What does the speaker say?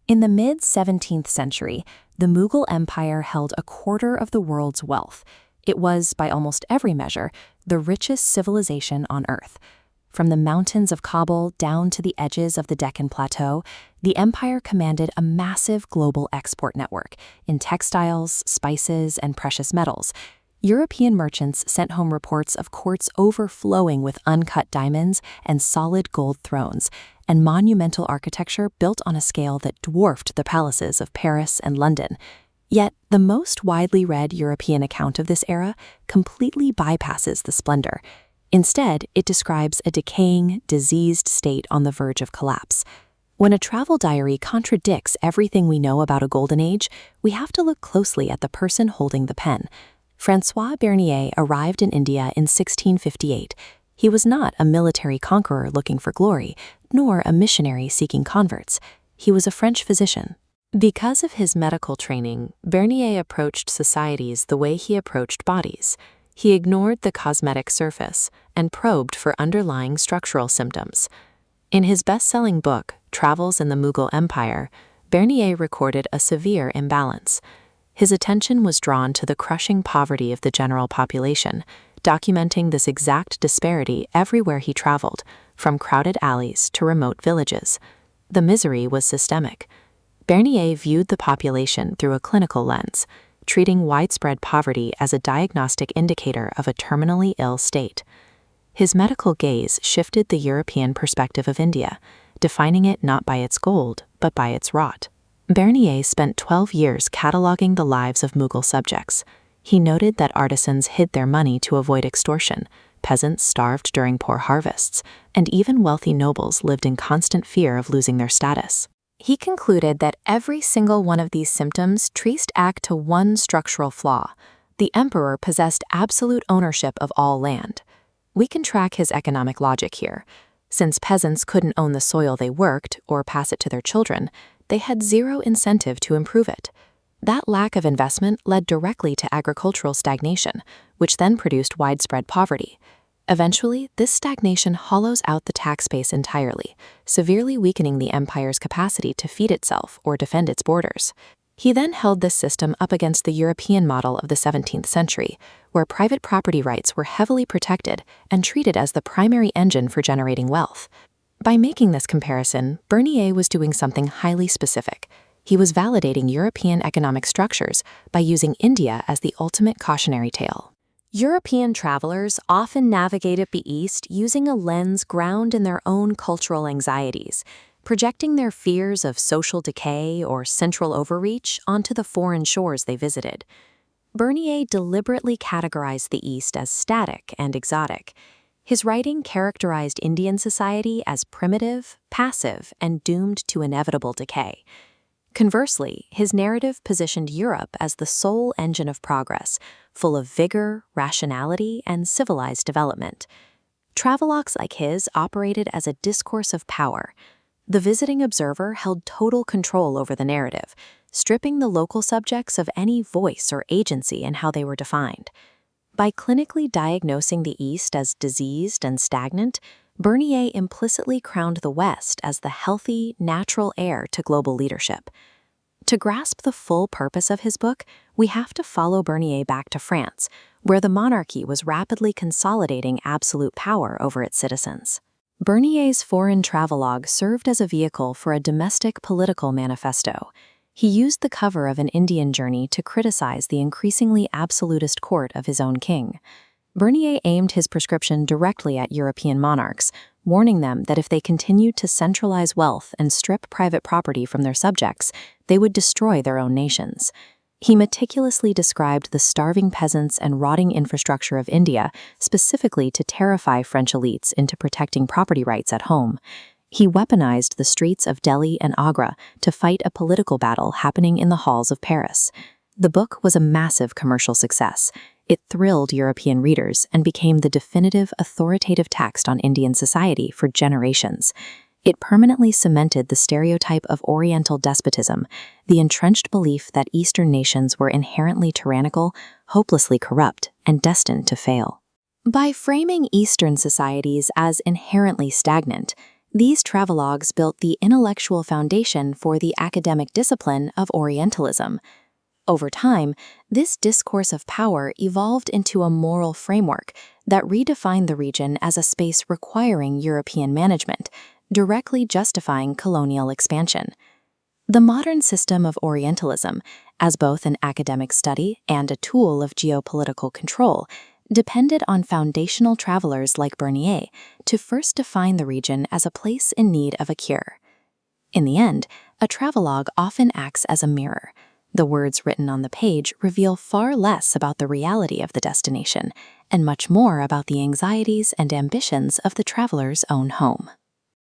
In the mid-17th century, the Mughal Empire held a quarter of the world's wealth. It was, by almost every measure, the richest civilization on Earth. From the mountains of Kabul down to the edges of the Deccan Plateau, the empire commanded a massive global export network in textiles, spices, and precious metals. European merchants sent home reports of courts overflowing with uncut diamonds and solid gold thrones, and monumental architecture built on a scale that dwarfed the palaces of Paris and London. Yet, the most widely read European account of this era completely bypasses the splendor. Instead, it describes a decaying, diseased state on the verge of collapse. When a travel diary contradicts everything we know about a golden age, we have to look closely at the person holding the pen. XII Bernier arrived in India in 1658. He was not a military conqueror looking for glory, nor a missionary seeking converts. He was a French physician. Because of his medical training, Bernier approached societies the way he approached bodies. He ignored the cosmetic surface and probed for underlying structural symptoms. In his best-selling book, Travels in the Mughal Empire, Bernier recorded a severe imbalance. His attention was drawn to the crushing poverty of the general population, documenting this exact disparity everywhere he traveled, from crowded alleys to remote villages. The misery was systemic. Bernier viewed the population through a clinical lens, treating widespread poverty as a diagnostic indicator of a terminally ill state. His medical gaze shifted the European perspective of India, defining it not by its gold, but by its rot. Bernier spent 12 years cataloging the lives of Mughal subjects. He noted that artisans hid their money to avoid extortion, peasants starved during poor harvests, and even wealthy nobles lived in constant fear of losing their status. He concluded that every single one of these symptoms traced back to one structural flaw. The emperor possessed absolute ownership of all land. We can track his economic logic here. Since peasants couldn't own the soil they worked or pass it to their children, they had zero incentive to improve it. That lack of investment led directly to agricultural stagnation, which then produced widespread poverty. Eventually, this stagnation hollows out the tax base entirely, severely weakening the empire's capacity to feed itself or defend its borders. He then held this system up against the European model of the 17th century, where private property rights were heavily protected and treated as the primary engine for generating wealth. By making this comparison, Bernier was doing something highly specific. He was validating European economic structures by using India as the ultimate cautionary tale. European travelers often navigated the East using a lens grounded in their own cultural anxieties, projecting their fears of social decay or central overreach onto the foreign shores they visited. Bernier deliberately categorized the East as static and exotic. His writing characterized Indian society as primitive, passive, and doomed to inevitable decay. Conversely, his narrative positioned Europe as the sole engine of progress, full of vigor, rationality, and civilized development. Travelogues like his operated as a discourse of power. The visiting observer held total control over the narrative, stripping the local subjects of any voice or agency in how they were defined. By clinically diagnosing the East as diseased and stagnant, Bernier implicitly crowned the West as the healthy, natural heir to global leadership. To grasp the full purpose of his book, we have to follow Bernier back to France, where the monarchy was rapidly consolidating absolute power over its citizens. Bernier's foreign travelogue served as a vehicle for a domestic political manifesto. He used the cover of an Indian journey to criticize the increasingly absolutist court of his own king. Bernier aimed his prescription directly at European monarchs, warning them that if they continued to centralize wealth and strip private property from their subjects, they would destroy their own nations. He meticulously described the starving peasants and rotting infrastructure of India, specifically to terrify French elites into protecting property rights at home. He weaponized the streets of Delhi and Agra to fight a political battle happening in the halls of Paris. The book was a massive commercial success. It thrilled European readers and became the definitive authoritative text on Indian society for generations. It permanently cemented the stereotype of Oriental despotism, the entrenched belief that Eastern nations were inherently tyrannical, hopelessly corrupt, and destined to fail. By framing Eastern societies as inherently stagnant, These travelogues built the intellectual foundation for the academic discipline of Orientalism. Over time, this discourse of power evolved into a moral framework that redefined the region as a space requiring European management, directly justifying colonial expansion. The modern system of Orientalism, as both an academic study and a tool of geopolitical control, depended on foundational travelers like Bernier to first define the region as a place in need of a cure. In the end, a travelogue often acts as a mirror. The words written on the page reveal far less about the reality of the destination and much more about the anxieties and ambitions of the traveler's own home.